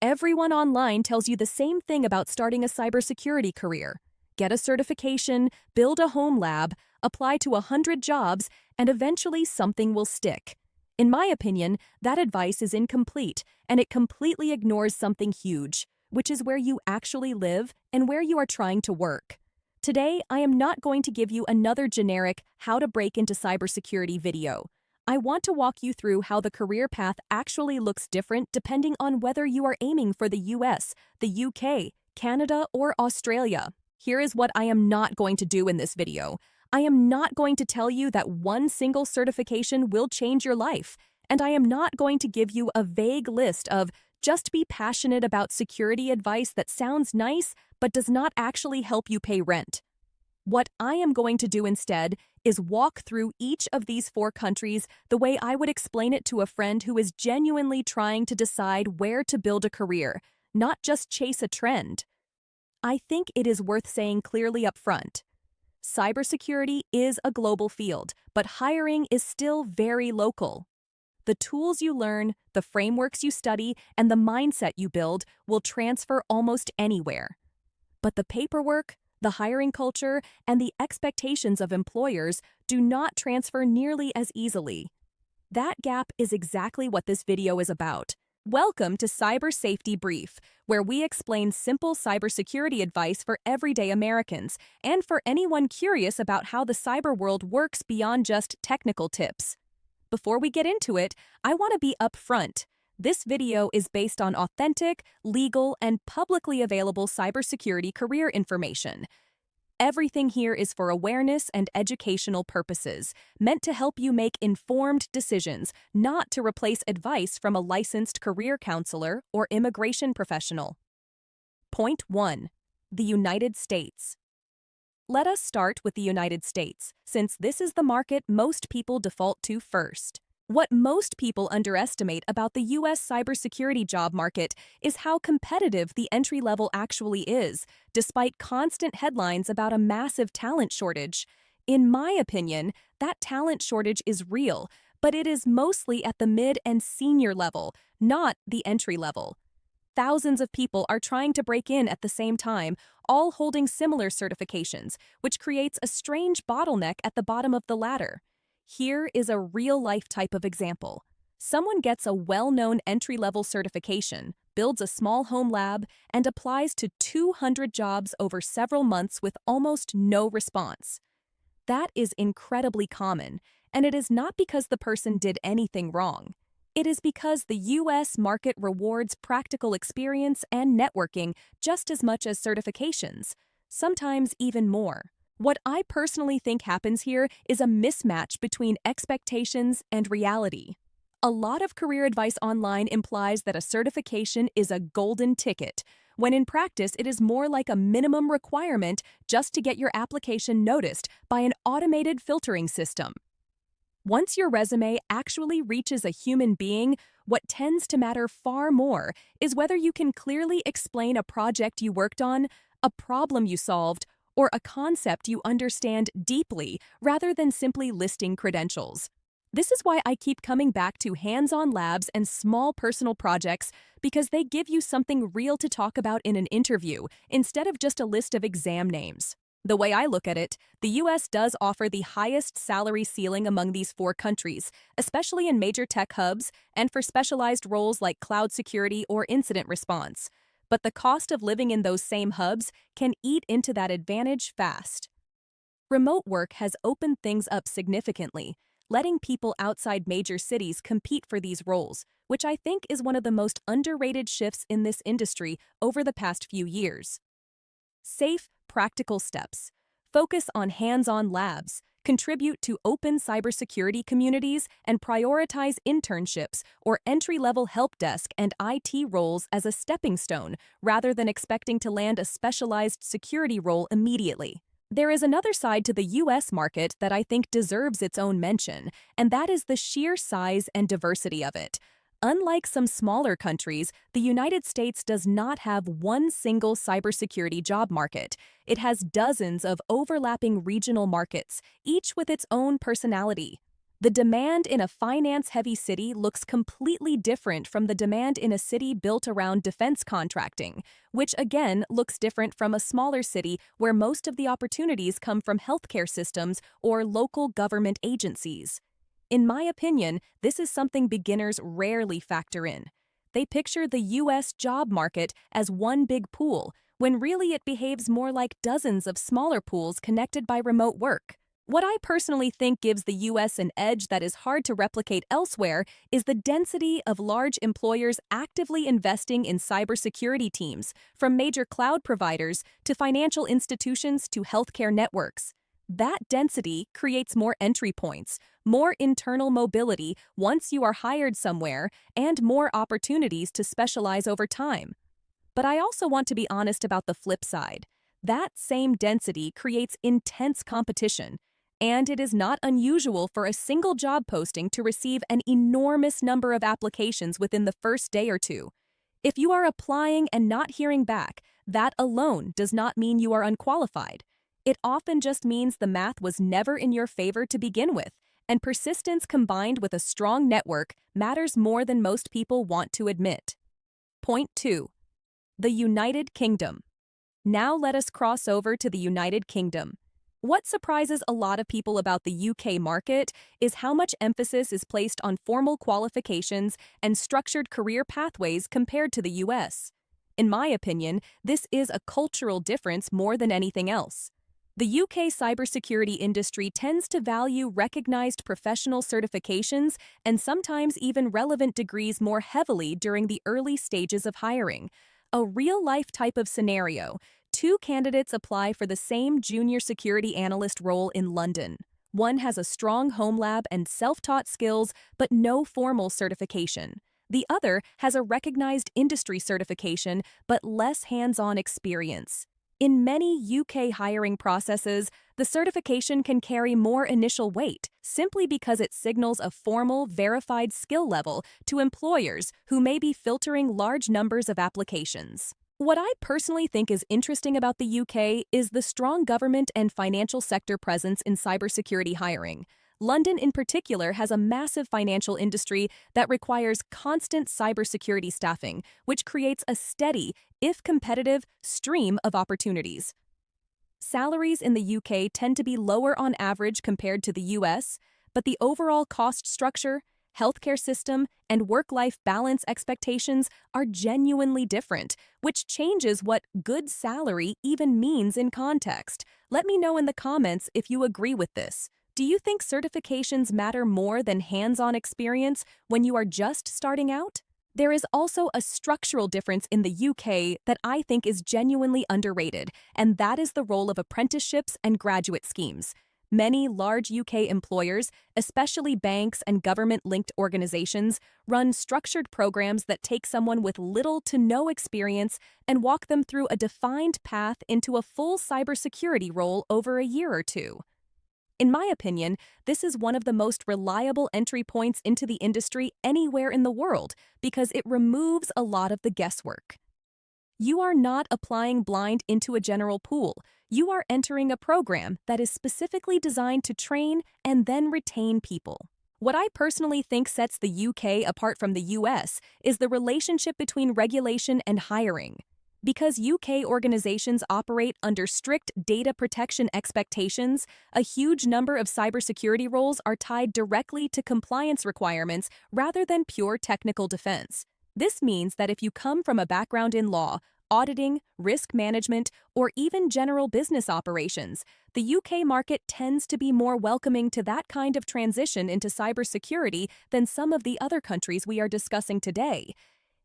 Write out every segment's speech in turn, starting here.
Everyone online tells you the same thing about starting a cybersecurity career. Get a certification, build a home lab, apply to 100 jobs, and eventually something will stick. In my opinion, that advice is incomplete, and it completely ignores something huge, which is where you actually live and where you are trying to work. Today, I am not going to give you another generic how to break into cybersecurity video. I want to walk you through how the career path actually looks different depending on whether you are aiming for the US, the UK, Canada, or Australia. Here is what I am not going to do in this video. I am not going to tell you that one single certification will change your life, and I am not going to give you a vague list of just be passionate about security advice that sounds nice but does not actually help you pay rent. What I am going to do instead is walk through each of these 4 countries the way I would explain it to a friend who is genuinely trying to decide where to build a career, not just chase a trend. I think it is worth saying clearly up front. Cybersecurity is a global field, but hiring is still very local. The tools you learn, the frameworks you study, and the mindset you build will transfer almost anywhere. But the paperwork, the hiring culture, and the expectations of employers do not transfer nearly as easily. That gap is exactly what this video is about. Welcome to Cyber Safety Brief, where we explain simple cybersecurity advice for everyday Americans and for anyone curious about how the cyber world works beyond just technical tips. Before we get into it, I want to be upfront. This video is based on authentic, legal, and publicly available cybersecurity career information. Everything here is for awareness and educational purposes, meant to help you make informed decisions, not to replace advice from a licensed career counselor or immigration professional. Point 1. The United States. Let us start with the United States, since this is the market most people default to first. What most people underestimate about the U.S. cybersecurity job market is how competitive the entry level actually is, despite constant headlines about a massive talent shortage. In my opinion, that talent shortage is real, but it is mostly at the mid and senior level, not the entry level. Thousands of people are trying to break in at the same time, all holding similar certifications, which creates a strange bottleneck at the bottom of the ladder. Here is a real-life type of example. Someone gets a well-known entry-level certification, builds a small home lab, and applies to 200 jobs over several months with almost no response. That is incredibly common, and it is not because the person did anything wrong. It is because the U.S. market rewards practical experience and networking just as much as certifications, sometimes even more. What I personally think happens here is a mismatch between expectations and reality. A lot of career advice online implies that a certification is a golden ticket, when in practice it is more like a minimum requirement just to get your application noticed by an automated filtering system. Once your resume actually reaches a human being, what tends to matter far more is whether you can clearly explain a project you worked on, a problem you solved, or a concept you understand deeply rather than simply listing credentials. This is why I keep coming back to hands-on labs and small personal projects, because they give you something real to talk about in an interview instead of just a list of exam names. The way I look at it, the US does offer the highest salary ceiling among these 4 countries, especially in major tech hubs and for specialized roles like cloud security or incident response. But the cost of living in those same hubs can eat into that advantage fast. Remote work has opened things up significantly, letting people outside major cities compete for these roles, which I think is one of the most underrated shifts in this industry over the past few years. Safe, practical steps. Focus on hands-on labs, contribute to open cybersecurity communities, and prioritize internships or entry-level help desk and IT roles as a stepping stone rather than expecting to land a specialized security role immediately. There is another side to the US market that I think deserves its own mention, and that is the sheer size and diversity of it. Unlike some smaller countries, the United States does not have one single cybersecurity job market. It has dozens of overlapping regional markets, each with its own personality. The demand in a finance-heavy city looks completely different from the demand in a city built around defense contracting, which again looks different from a smaller city where most of the opportunities come from healthcare systems or local government agencies. In my opinion, this is something beginners rarely factor in. They picture the U.S. job market as one big pool, when really it behaves more like dozens of smaller pools connected by remote work. What I personally think gives the U.S. an edge that is hard to replicate elsewhere is the density of large employers actively investing in cybersecurity teams, from major cloud providers to financial institutions to healthcare networks. That density creates more entry points, more internal mobility once you are hired somewhere, and more opportunities to specialize over time. But I also want to be honest about the flip side. That same density creates intense competition, and it is not unusual for a single job posting to receive an enormous number of applications within the first day or two. If you are applying and not hearing back, that alone does not mean you are unqualified. It often just means the math was never in your favor to begin with, and persistence combined with a strong network matters more than most people want to admit. Point 2. The United Kingdom. Now let us cross over to the United Kingdom. What surprises a lot of people about the UK market is how much emphasis is placed on formal qualifications and structured career pathways compared to the US. In my opinion, this is a cultural difference more than anything else. The UK cybersecurity industry tends to value recognized professional certifications and sometimes even relevant degrees more heavily during the early stages of hiring. A real-life type of scenario. Two candidates apply for the same junior security analyst role in London. One has a strong home lab and self-taught skills, but no formal certification. The other has a recognized industry certification, but less hands-on experience. In many UK hiring processes, the certification can carry more initial weight simply because it signals a formal, verified skill level to employers who may be filtering large numbers of applications. What I personally think is interesting about the UK is the strong government and financial sector presence in cybersecurity hiring. London in particular has a massive financial industry that requires constant cybersecurity staffing, which creates a steady, if competitive, stream of opportunities. Salaries in the UK tend to be lower on average compared to the US, but the overall cost structure, healthcare system, and work-life balance expectations are genuinely different, which changes what good salary even means in context. Let me know in the comments if you agree with this. Do you think certifications matter more than hands-on experience when you are just starting out? There is also a structural difference in the UK that I think is genuinely underrated, and that is the role of apprenticeships and graduate schemes. Many large UK employers, especially banks and government-linked organizations, run structured programs that take someone with little to no experience and walk them through a defined path into a full cybersecurity role over a year or two. In my opinion, this is one of the most reliable entry points into the industry anywhere in the world because it removes a lot of the guesswork. You are not applying blind into a general pool. You are entering a program that is specifically designed to train and then retain people. What I personally think sets the UK apart from the US is the relationship between regulation and hiring. Because UK organizations operate under strict data protection expectations, a huge number of cybersecurity roles are tied directly to compliance requirements rather than pure technical defense. This means that if you come from a background in law, auditing, risk management, or even general business operations, the UK market tends to be more welcoming to that kind of transition into cybersecurity than some of the other countries we are discussing today.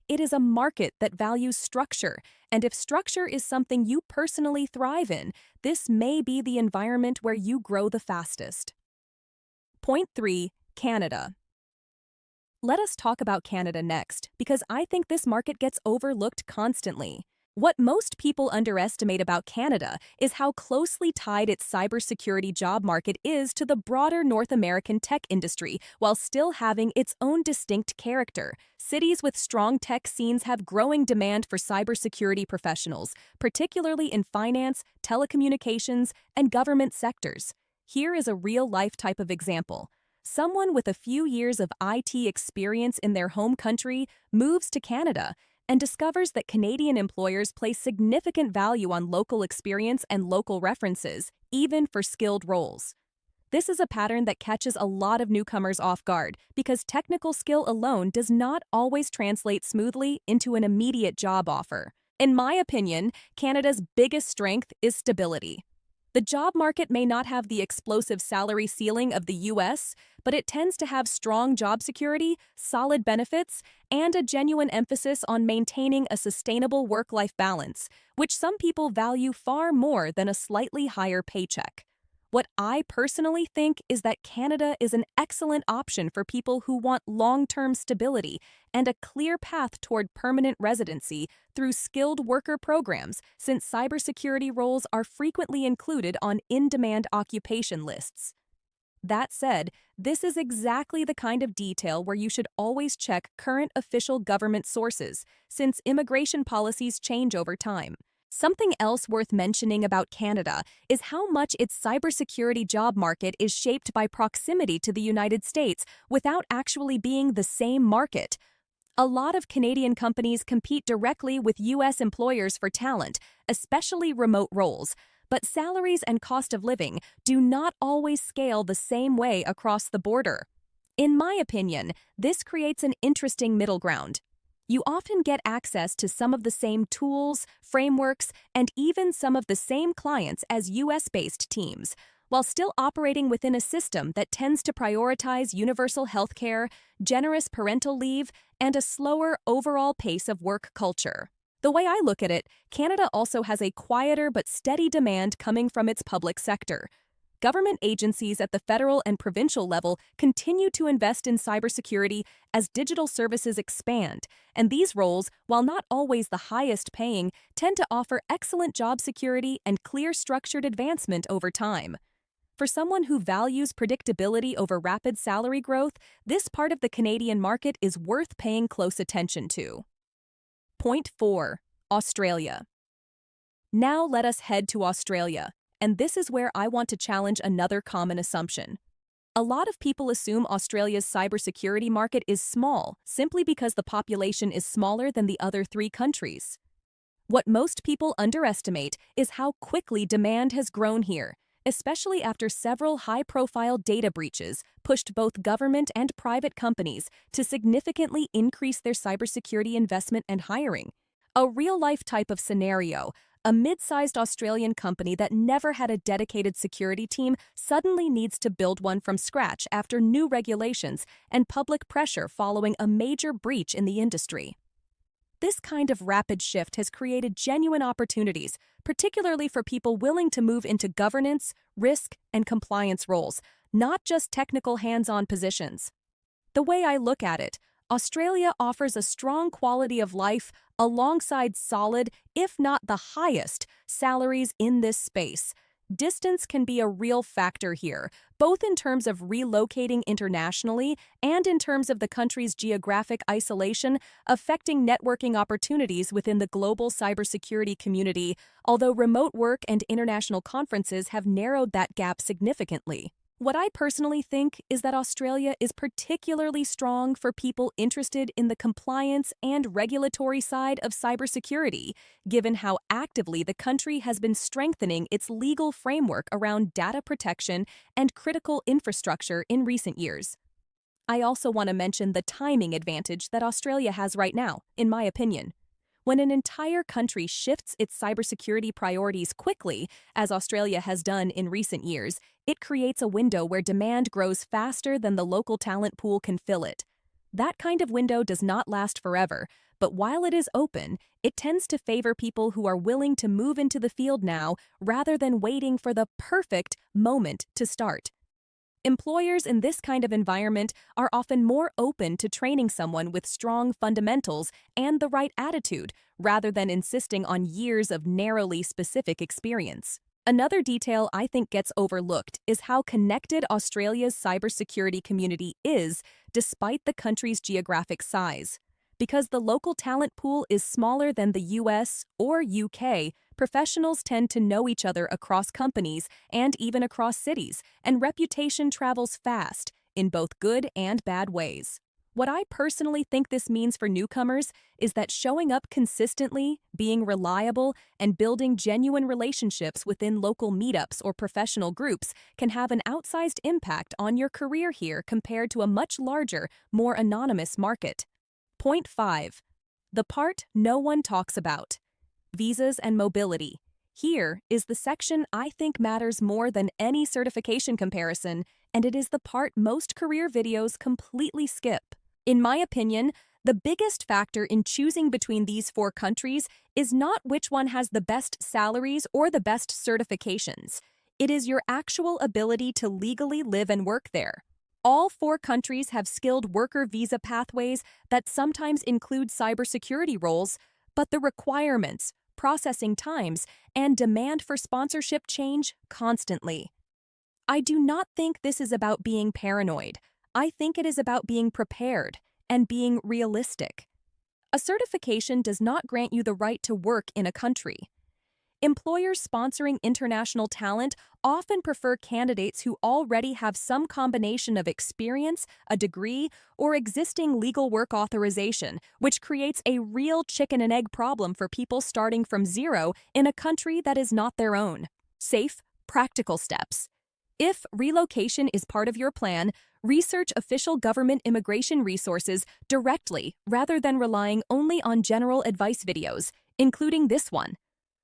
It is a market that values structure, and if structure is something you personally thrive in, this may be the environment where you grow the fastest. Point 3. Canada. Let us talk about Canada next, because I think this market gets overlooked constantly. What most people underestimate about Canada is how closely tied its cybersecurity job market is to the broader North American tech industry, while still having its own distinct character. Cities with strong tech scenes have growing demand for cybersecurity professionals, particularly in finance, telecommunications, and government sectors. Here is a real-life type of example. Someone with a few years of IT experience in their home country moves to Canada and discovers that Canadian employers place significant value on local experience and local references, even for skilled roles. This is a pattern that catches a lot of newcomers off guard because technical skill alone does not always translate smoothly into an immediate job offer. In my opinion, Canada's biggest strength is stability. The job market may not have the explosive salary ceiling of the US, but it tends to have strong job security, solid benefits, and a genuine emphasis on maintaining a sustainable work-life balance, which some people value far more than a slightly higher paycheck. What I personally think is that Canada is an excellent option for people who want long-term stability and a clear path toward permanent residency through skilled worker programs, since cybersecurity roles are frequently included on in-demand occupation lists. That said, this is exactly the kind of detail where you should always check current official government sources, since immigration policies change over time. Something else worth mentioning about Canada is how much its cybersecurity job market is shaped by proximity to the United States without actually being the same market. A lot of Canadian companies compete directly with U.S. employers for talent, especially remote roles, but salaries and cost of living do not always scale the same way across the border. In my opinion, this creates an interesting middle ground. You often get access to some of the same tools, frameworks, and even some of the same clients as US-based teams, while still operating within a system that tends to prioritize universal healthcare, generous parental leave, and a slower overall pace of work culture. The way I look at it, Canada also has a quieter but steady demand coming from its public sector. Government agencies at the federal and provincial level continue to invest in cybersecurity as digital services expand, and these roles, while not always the highest paying, tend to offer excellent job security and clear structured advancement over time. For someone who values predictability over rapid salary growth, this part of the Canadian market is worth paying close attention to. Point 4. Australia. Now let us head to Australia. And this is where I want to challenge another common assumption. A lot of people assume Australia's cybersecurity market is small simply because the population is smaller than the other three countries. What most people underestimate is how quickly demand has grown here, especially after several high-profile data breaches pushed both government and private companies to significantly increase their cybersecurity investment and hiring. A real-life type of scenario. A mid-sized Australian company that never had a dedicated security team suddenly needs to build one from scratch after new regulations and public pressure following a major breach in the industry. This kind of rapid shift has created genuine opportunities, particularly for people willing to move into governance, risk, and compliance roles, not just technical hands-on positions. The way I look at it, Australia offers a strong quality of life alongside solid, if not the highest, salaries in this space. Distance can be a real factor here, both in terms of relocating internationally and in terms of the country's geographic isolation affecting networking opportunities within the global cybersecurity community, although remote work and international conferences have narrowed that gap significantly. What I personally think is that Australia is particularly strong for people interested in the compliance and regulatory side of cybersecurity, given how actively the country has been strengthening its legal framework around data protection and critical infrastructure in recent years. I also want to mention the timing advantage that Australia has right now, in my opinion. When an entire country shifts its cybersecurity priorities quickly, as Australia has done in recent years, it creates a window where demand grows faster than the local talent pool can fill it. That kind of window does not last forever, but while it is open, it tends to favor people who are willing to move into the field now rather than waiting for the perfect moment to start. Employers in this kind of environment are often more open to training someone with strong fundamentals and the right attitude, rather than insisting on years of narrowly specific experience. Another detail I think gets overlooked is how connected Australia's cybersecurity community is, despite the country's geographic size. Because the local talent pool is smaller than the US or UK, professionals tend to know each other across companies and even across cities, and reputation travels fast, in both good and bad ways. What I personally think this means for newcomers is that showing up consistently, being reliable, and building genuine relationships within local meetups or professional groups can have an outsized impact on your career here compared to a much larger, more anonymous market. Point 5. The part no one talks about. Visas and mobility. Here is the section I think matters more than any certification comparison, and it is the part most career videos completely skip. In my opinion, the biggest factor in choosing between these 4 countries is not which one has the best salaries or the best certifications. It is your actual ability to legally live and work there. All 4 countries have skilled worker visa pathways that sometimes include cybersecurity roles, but the requirements, processing times, and demand for sponsorship change constantly. I do not think this is about being paranoid. I think it is about being prepared and being realistic. A certification does not grant you the right to work in a country. Employers sponsoring international talent often prefer candidates who already have some combination of experience, a degree, or existing legal work authorization, which creates a real chicken and egg problem for people starting from zero in a country that is not their own. Safe, practical steps. If relocation is part of your plan, research official government immigration resources directly rather than relying only on general advice videos, including this one.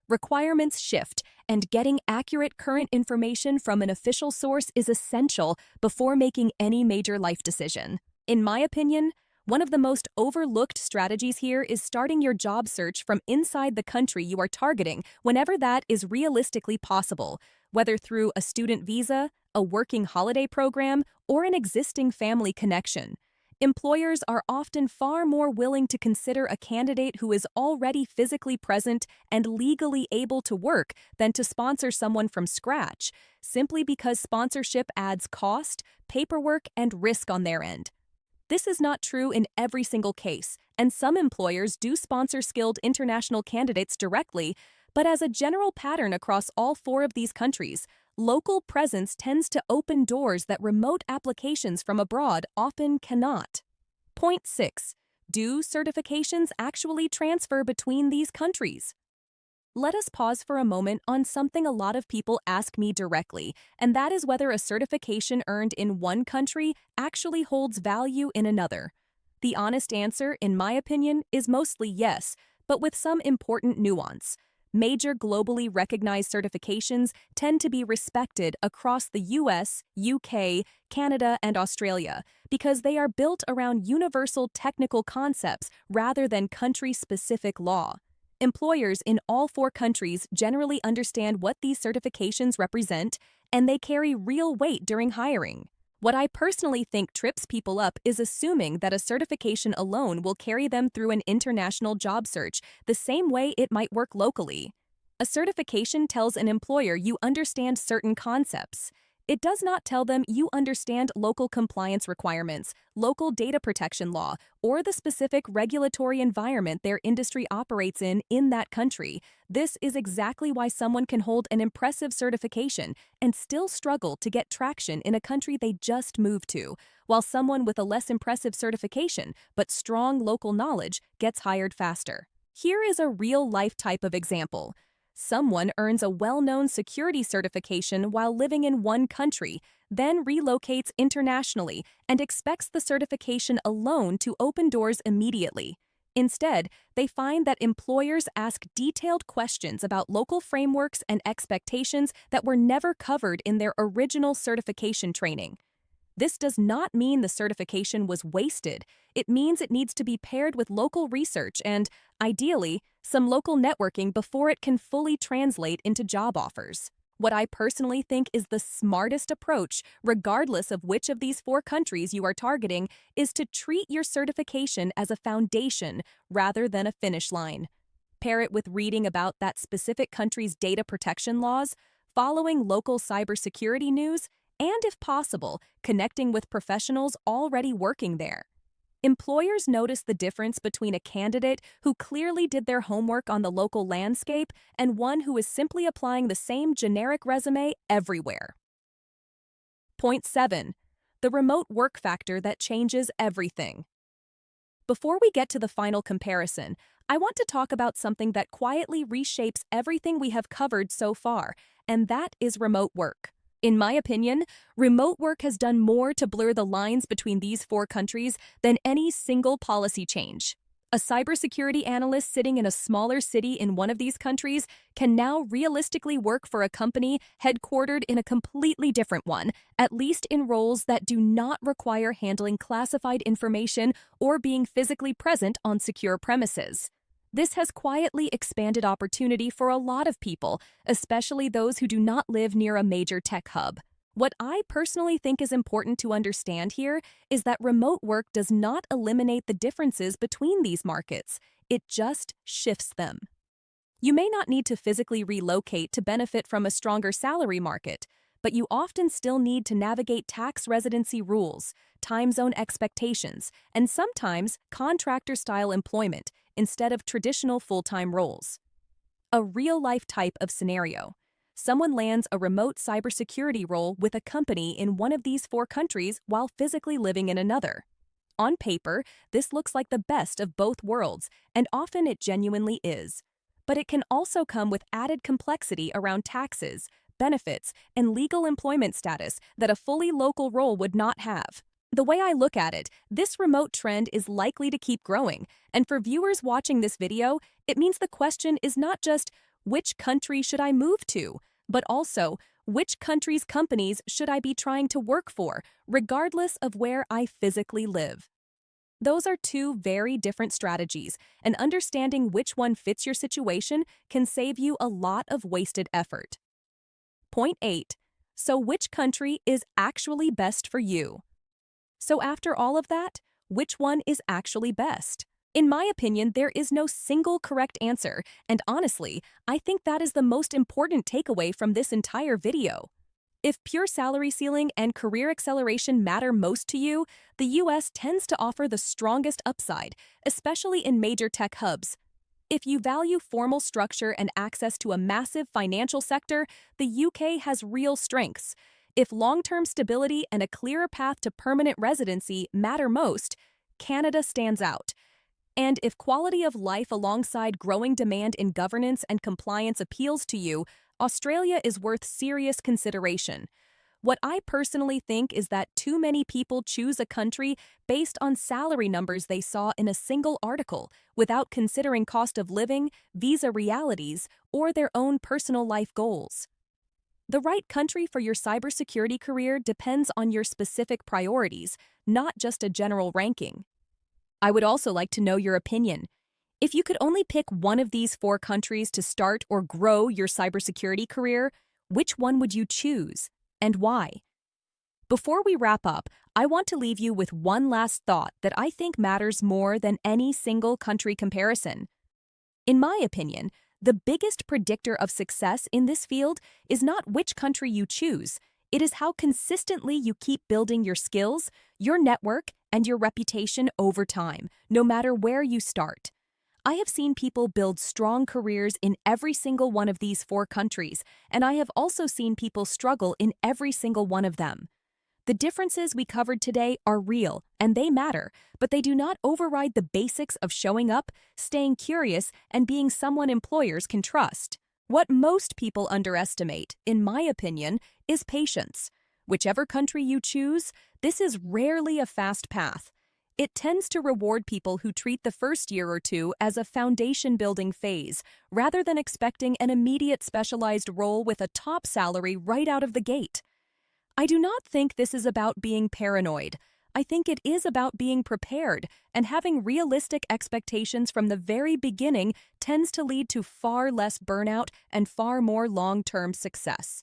Requirements shift, and getting accurate current information from an official source is essential before making any major life decision. In my opinion, one of the most overlooked strategies here is starting your job search from inside the country you are targeting whenever that is realistically possible, whether through a student visa, a working holiday program, or an existing family connection. Employers are often far more willing to consider a candidate who is already physically present and legally able to work than to sponsor someone from scratch, simply because sponsorship adds cost, paperwork, and risk on their end. This is not true in every single case, and some employers do sponsor skilled international candidates directly, but as a general pattern across all 4 of these countries, local presence tends to open doors that remote applications from abroad often cannot. Point 6. Do certifications actually transfer between these countries? Let us pause for a moment on something a lot of people ask me directly, and that is whether a certification earned in one country actually holds value in another. The honest answer, in my opinion, is mostly yes, but with some important nuance. Major globally recognized certifications tend to be respected across the US, UK, Canada, and Australia because they are built around universal technical concepts rather than country-specific law. Employers in all 4 countries generally understand what these certifications represent, and they carry real weight during hiring. What I personally think trips people up is assuming that a certification alone will carry them through an international job search the same way it might work locally. A certification tells an employer you understand certain concepts. It does not tell them you understand local compliance requirements, local data protection law, or the specific regulatory environment their industry operates in that country. This is exactly why someone can hold an impressive certification and still struggle to get traction in a country they just moved to, while someone with a less impressive certification but strong local knowledge gets hired faster. Here is a real-life type of example. Someone earns a well-known security certification while living in one country, then relocates internationally and expects the certification alone to open doors immediately. Instead, they find that employers ask detailed questions about local frameworks and expectations that were never covered in their original certification training. This does not mean the certification was wasted. It means it needs to be paired with local research and, ideally, some local networking before it can fully translate into job offers. What I personally think is the smartest approach, regardless of which of these 4 countries you are targeting, is to treat your certification as a foundation rather than a finish line. Pair it with reading about that specific country's data protection laws, following local cybersecurity news, and, if possible, connecting with professionals already working there. Employers notice the difference between a candidate who clearly did their homework on the local landscape and one who is simply applying the same generic resume everywhere. Point 7. the remote work factor that changes everything. Before we get to the final comparison, I want to talk about something that quietly reshapes everything we have covered so far, and that is remote work. In my opinion, remote work has done more to blur the lines between these four countries than any single policy change. A cybersecurity analyst sitting in a smaller city in one of these countries can now realistically work for a company headquartered in a completely different one, at least in roles that do not require handling classified information or being physically present on secure premises. This has quietly expanded opportunity for a lot of people, especially those who do not live near a major tech hub. What I personally think is important to understand here is that remote work does not eliminate the differences between these markets, it just shifts them. You may not need to physically relocate to benefit from a stronger salary market, but you often still need to navigate tax residency rules, time zone expectations, and sometimes contractor-style employment instead of traditional full-time roles. A real-life type of scenario. Someone lands a remote cybersecurity role with a company in one of these four countries while physically living in another. On paper, this looks like the best of both worlds, and often it genuinely is. But it can also come with added complexity around taxes, benefits, and legal employment status that a fully local role would not have. The way I look at it, this remote trend is likely to keep growing, and for viewers watching this video, it means the question is not just, which country should I move to? But also, which country's companies should I be trying to work for, regardless of where I physically live? Those are two very different strategies, and understanding which one fits your situation can save you a lot of wasted effort. Point 8. So which country is actually best for you? So after all of that, which one is actually best? In my opinion, there is no single correct answer, and honestly, I think that is the most important takeaway from this entire video. If pure salary ceiling and career acceleration matter most to you, the US tends to offer the strongest upside, especially in major tech hubs. If you value formal structure and access to a massive financial sector, the UK has real strengths. If long-term stability and a clearer path to permanent residency matter most, Canada stands out. And if quality of life alongside growing demand in governance and compliance appeals to you, Australia is worth serious consideration. What I personally think is that too many people choose a country based on salary numbers they saw in a single article, without considering cost of living, visa realities, or their own personal life goals. The right country for your cybersecurity career depends on your specific priorities, not just a general ranking. I would also like to know your opinion. If you could only pick one of these four countries to start or grow your cybersecurity career, which one would you choose, and why? Before we wrap up, I want to leave you with one last thought that I think matters more than any single country comparison. In my opinion, the biggest predictor of success in this field is not which country you choose. It is how consistently you keep building your skills, your network, and your reputation over time, no matter where you start. I have seen people build strong careers in every single one of these four countries, and I have also seen people struggle in every single one of them. The differences we covered today are real, and they matter, but they do not override the basics of showing up, staying curious, and being someone employers can trust. What most people underestimate, in my opinion, is patience. Whichever country you choose, this is rarely a fast path. It tends to reward people who treat the first year or two as a foundation-building phase, rather than expecting an immediate specialized role with a top salary right out of the gate. I do not think this is about being paranoid. I think it is about being prepared, and having realistic expectations from the very beginning tends to lead to far less burnout and far more long-term success.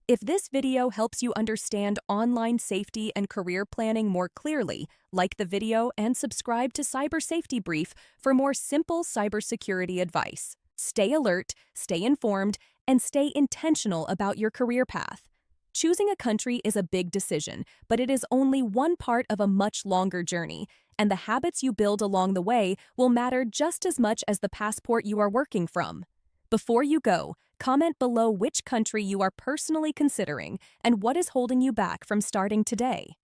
If this video helps you understand online safety and career planning more clearly, like the video and subscribe to Cyber Safety Brief for more simple cybersecurity advice. Stay alert, stay informed, and stay intentional about your career path. Choosing a country is a big decision, but it is only one part of a much longer journey, and the habits you build along the way will matter just as much as the passport you are working from. Before you go, comment below which country you are personally considering and what is holding you back from starting today.